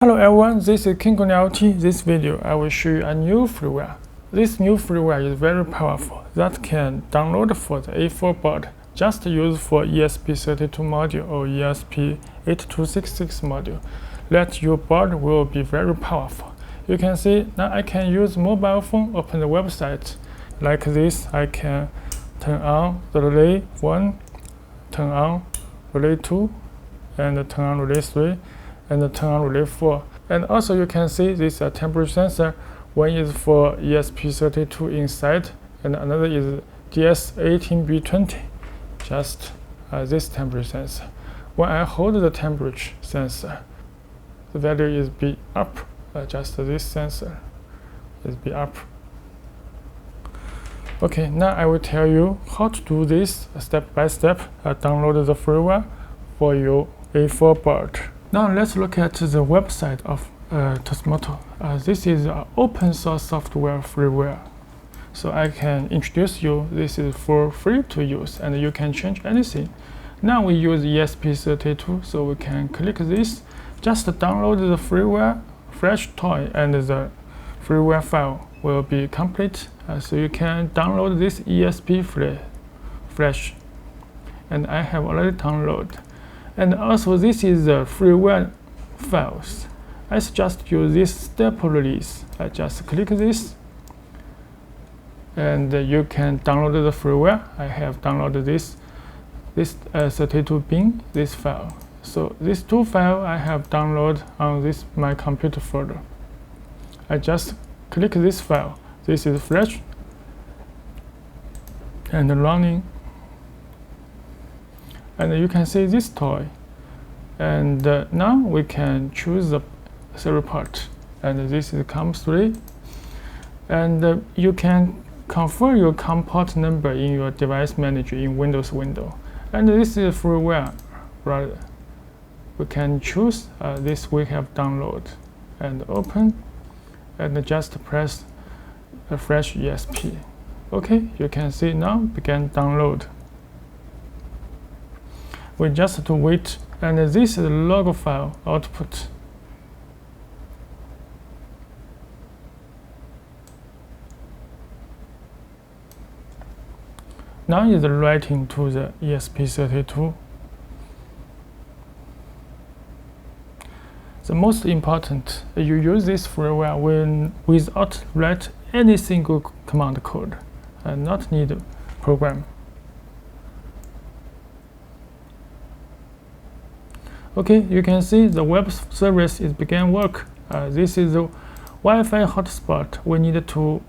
Hello everyone, this is King LT. This video I will show you a new freeware. This new freeware is very powerful that can download for the A4 board. Just use for ESP32 module or ESP8266 module. That your board will be very powerful. You can see now I can use mobile phone, open the website. Like this, I can turn on the relay 1, turn on relay 2, and turn on relay 3. And turn on relay 4. And also you can see this temperature sensor. One is for ESP32 inside, and another is DS18B20. Just this temperature sensor. When I hold the temperature sensor, the value is be up. Just this sensor is be up. Okay, now I will tell you how to do this step by step. Download the freeware for your A4 board. Now let's look at the website of TASMOTA. This is an open source software freeware. So I can introduce you. This is for free to use, and you can change anything. Now we use ESP32, so we can click this. Just download the freeware flash toy, and the freeware file will be complete. So you can download this ESP flash, and I have already downloaded. And also this is the freeware files. I suggest use this step release. I just click this, and you can download the freeware. I have downloaded this 32 bin, this file. So these two files I have downloaded on this my computer folder. I just click this file. This is flash and running. And you can see this toy. And now we can choose the serial port. And this is COM3. And you can confirm your COM port number in your device manager in Windows window. And this is freeware. Right? We can choose this we have download and open, and just press Flash ESP. Okay, you can see now begin download. We just have to wait, and this is the log file output. Now is writing to the ESP32. The most important, you use this freeware when without write any single command code, and not need program. Okay, you can see the web service is began work. This is the Wi-Fi hotspot. We need to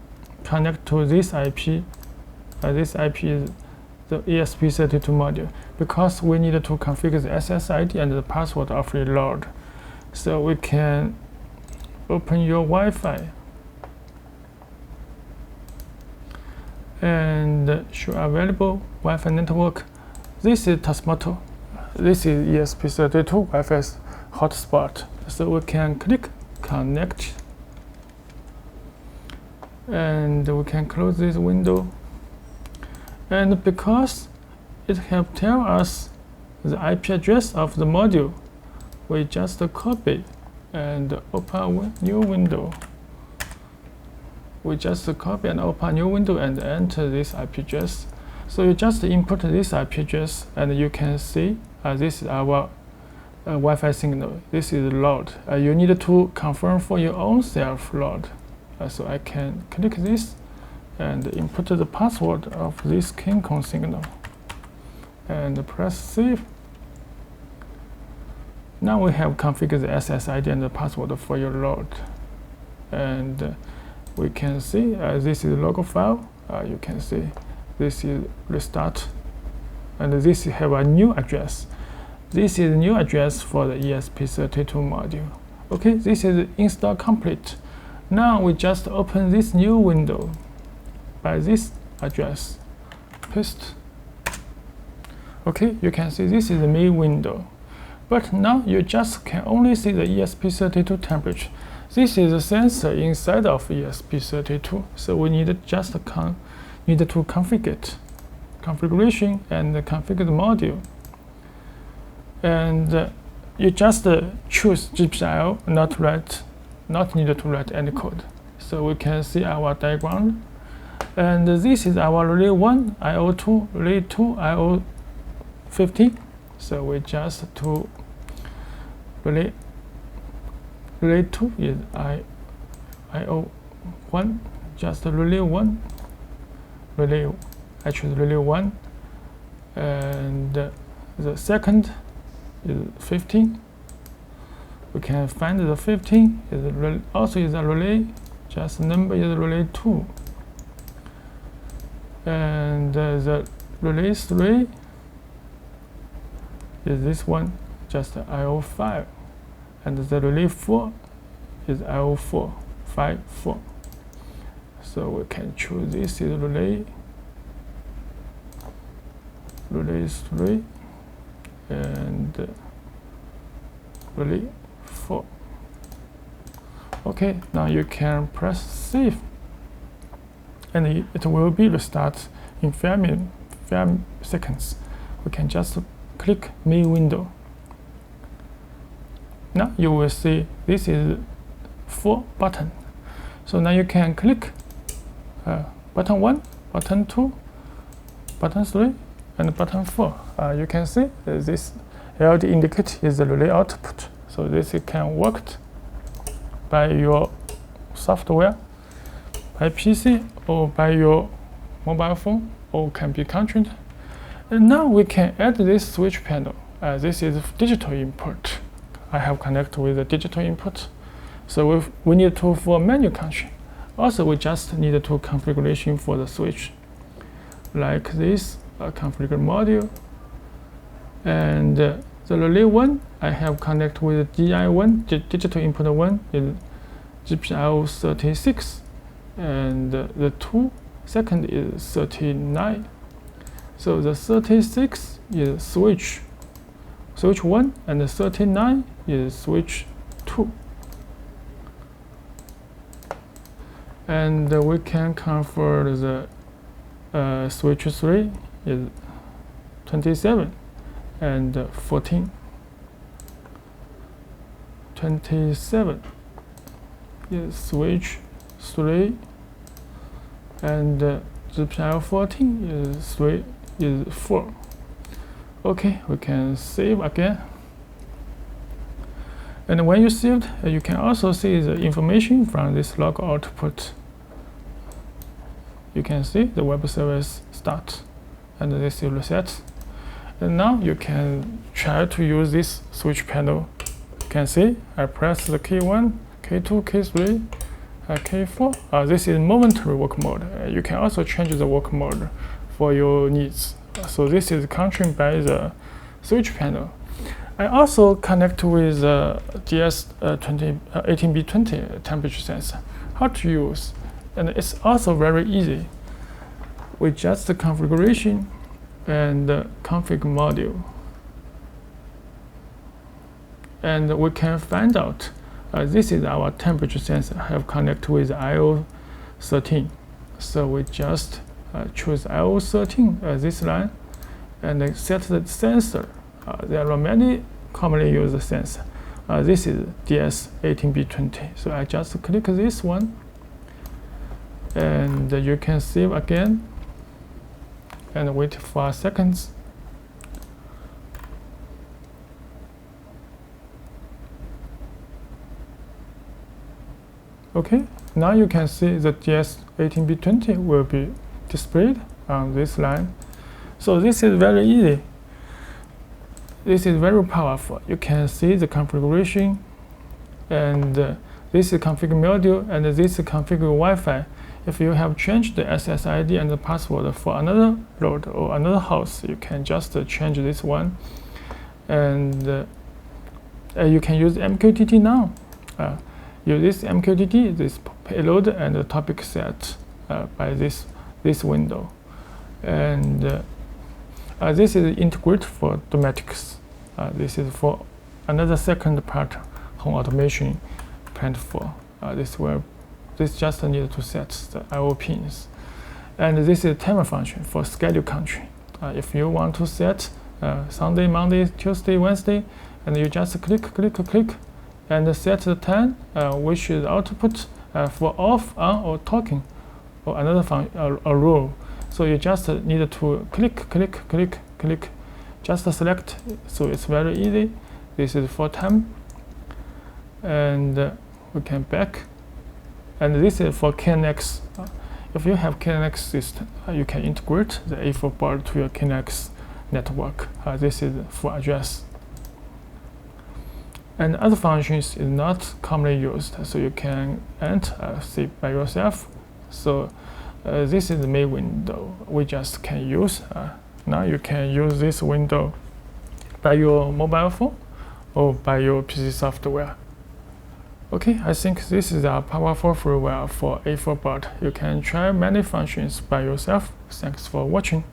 connect to this IP. This IP is the ESP32 module, because we need to configure the SSID and the password of your load. So we can open your Wi-Fi and show available Wi-Fi network. This is TASMOTA. This is ESP32 Wi-Fi hotspot. So we can click connect, and we can close this window. And because it have tell us the IP address of the module, we just copy and open a new window. We just copy and open a new window and enter this IP address. So you just input this IP address, and you can see this is our Wi-Fi signal. This is load. You need to confirm for your own self load. So I can click this and input the password of this King-Kong signal and press save. Now we have configured the SSID and the password for your load. And we can see this is log file. You can see this is restart, and this have a new address. This is new address for the ESP32 module. Okay, this is install complete. Now we just open this new window by this address, paste. Okay, you can see this is the main window. But now you just can only see the ESP32 temperature. This is the sensor inside of ESP32, so we need just to configure it. Configuration and configure the module. And you just choose GPIO, not needed to write any code. So we can see our diagram. And this is our relay 1, IO2, relay 2, IO15. So we just to relay 2 is IO1, just relay 1, I choose relay 1, and the second is 15. We can find the 15 is also is a relay, just number is relay 2. And the relay 3 is this one, just IO5. And the relay 4 is IO4, 5, 4. So we can choose this is relay 3 and relay 4. Okay, now you can press save, and it will be restart in 5 seconds. We can just click main window. Now you will see this is 4 button. So now you can click button 1, button 2, button 3, and button 4. You can see this LED indicate is the relay output. So this can work by your software, by PC, or by your mobile phone, or can be controlled. And now we can add this switch panel. This is digital input. I have connected with the digital input. So we need to for manual control. Also, we just need to configuration for the switch, like this configure module. And the relay 1, I have connected with DI1, digital input 1 is GPIO36, and the second is 39. So the 36 is switch 1, and the 39 is switch 2. And we can convert the switch 3 is 27 and 14. 27 is switch 3, and GPIO 14 is 4. Okay, we can save again. And when you saved, you can also see the information from this log output. You can see the web service start, and this is reset. And now you can try to use this switch panel. You can see I press the K1, K2, K3, K4. This is momentary work mode. You can also change the work mode for your needs. So this is controlled by the switch panel. I also connect with GS18B20 temperature sensor. How to use? And it's also very easy. With just the configuration and the config module. And we can find out this is our temperature sensor. I have connected with IO13. So we just choose IO13 this line and set the sensor. There are many commonly used sensors. This is DS18B20. So I just click this one, and you can save again and wait for seconds. Okay, now you can see the DS18B20 will be displayed on this line. So this is very easy. This is very powerful. You can see the configuration, and this is configure module, and this is configure Wi-Fi. If you have changed the SSID and the password for another road or another house, you can just change this one, and you can use MQTT now. Use this MQTT, this payload and the topic set by this window, and this is integrated for domestics. This is for another second part, home automation planned for. This just need to set the I/O pins, and this is timer function for schedule country. If you want to set Sunday, Monday, Tuesday, Wednesday, and you just click, and set the time, which is output for off, on, or talking, or another a rule. So you just need to click, just select. So it's very easy. This is for time, and we can back, and this is for KNX. If you have KNX system, you can integrate the A4 board to your KNX network. This is for address. And other functions is not commonly used, so you can see by yourself. So this is the main window we just can use. Now you can use this window by your mobile phone or by your PC software. Okay, I think this is a powerful freeware for A4 board. You can try many functions by yourself. Thanks for watching.